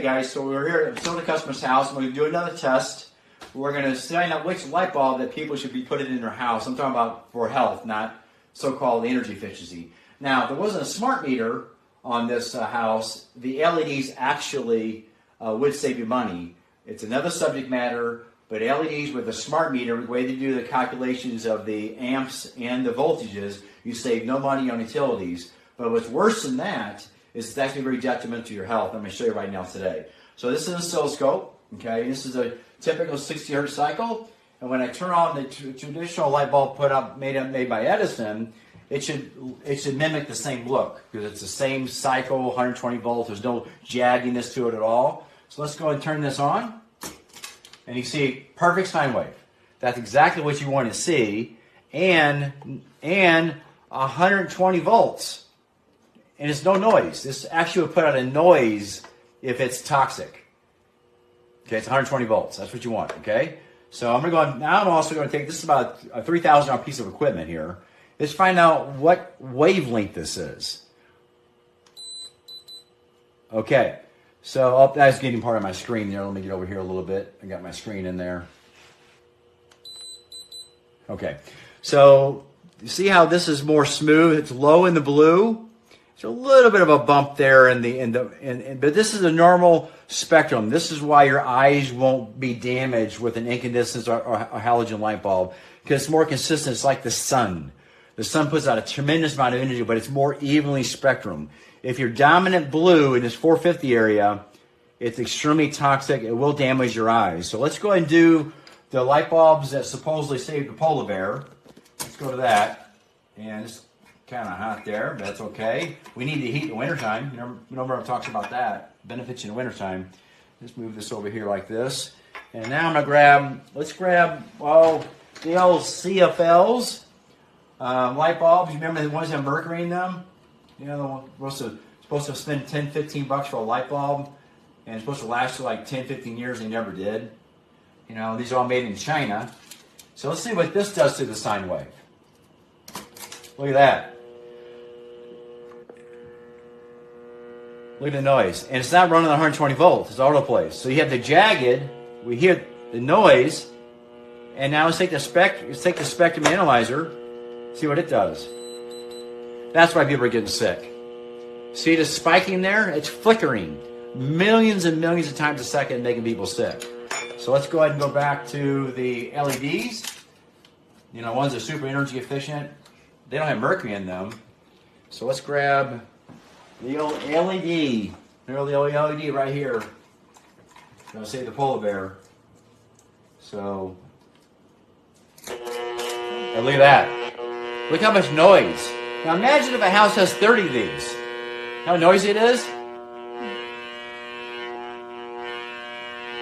Guys, so we're here at the customer's house and we're going to do another test. We're going to find out which light bulb that people should be putting in their house. I'm talking about for health, not so-called energy efficiency. Now, if there wasn't a smart meter on this house, the LEDs actually would save you money. It's another subject matter, but LEDs with a smart meter, the way they do the calculations of the amps and the voltages, you save no money on utilities. But what's worse than that is it's actually very detrimental to your health. I'm going to show you right now today. So this is an oscilloscope. Okay, this is a typical 60 hertz cycle. And when I turn on the traditional light bulb made by Edison, it should mimic the same look because it's the same cycle, 120 volts. There's no jagginess to it at all. So let's go and turn this on, and you see perfect sine wave. That's exactly what you want to see, and 120 volts. And it's no noise. This actually would put out a noise if it's toxic. Okay, it's 120 volts. That's what you want, okay? So I'm going to go on. Now I'm also going to take, this is about a $3,000 piece of equipment here. Let's find out what wavelength this is. Okay, so that's getting part of my screen there. Let me get over here a little bit. I got my screen in there. Okay, so you see how this is more smooth? It's low in the blue. There's a little bit of a bump there but this is a normal spectrum. This is why your eyes won't be damaged with an incandescent or halogen light bulb, because it's more consistent. It's like the sun. The sun puts out a tremendous amount of energy, but it's more evenly spectrum. If you're dominant blue in this 450 area, it's extremely toxic. It will damage your eyes. So let's go ahead and do the light bulbs that supposedly saved the polar bear. Let's go to that. And it's kind of hot there, but that's okay. We need to heat in the wintertime. Remember talks about that. Benefits in the wintertime. Let's move this over here like this. And now I'm going to let's grab, the old CFLs. Light bulbs, you remember the ones that have mercury in them? You know, we're supposed to spend $10, $15 for a light bulb, and it's supposed to last for like 10, 15 years, and they never did. You know, these are all made in China. So let's see what this does to the sine wave. Look at that. Look at the noise. And it's not running 120 volts. It's autoplay. So you have the jagged, we hear the noise, and now let's take the spectrum analyzer, see what it does. That's why people are getting sick. See the spiking there? It's flickering millions and millions of times a second, making people sick. So let's go ahead and go back to the LEDs. You know, ones that are super energy efficient. They don't have mercury in them. So let's grab the old LED. There's the old LED right here. I'll save the polar bear. So, and look at that. Look how much noise. Now imagine if a house has 30 of these. How noisy it is?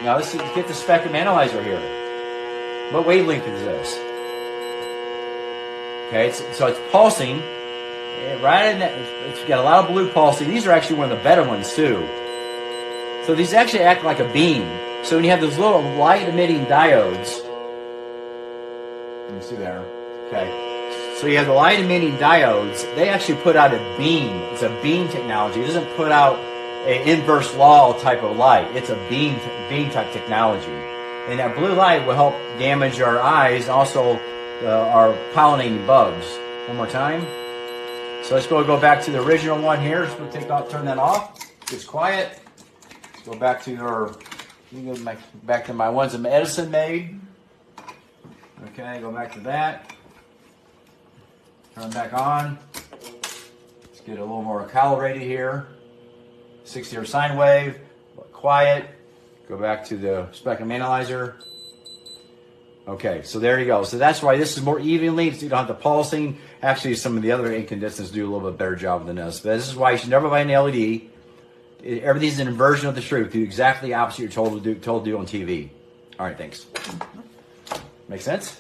Now let's get the spectrum analyzer here. What wavelength is this? Okay, so it's pulsing. Right in that, it's got a lot of blue pulsing. These are actually one of the better ones too. So these actually act like a beam. So when you have those little light-emitting diodes, you can see there. Okay. So you have the light-emitting diodes. They actually put out a beam. It's a beam technology. It doesn't put out an inverse law type of light. It's a beam type technology. And that blue light will help damage our eyes, also our pollinating bugs. One more time. So let's go back to the original one here. Let's turn that off. It's quiet. Let's go back to back to my ones that Edison made. Okay, go back to that. Turn back on. Let's get a little more calibrated here. 60 hertz sine wave. Quiet. Go back to the spectrum analyzer. Okay, so there you go. So that's why this is more evenly, so you don't have the pulsing. Actually, some of the other incandescents do a little bit better job than this. But this is why you should never buy an LED. Everything's an inversion of the truth. Do exactly the opposite you're told to do on TV. All right, thanks. Make sense?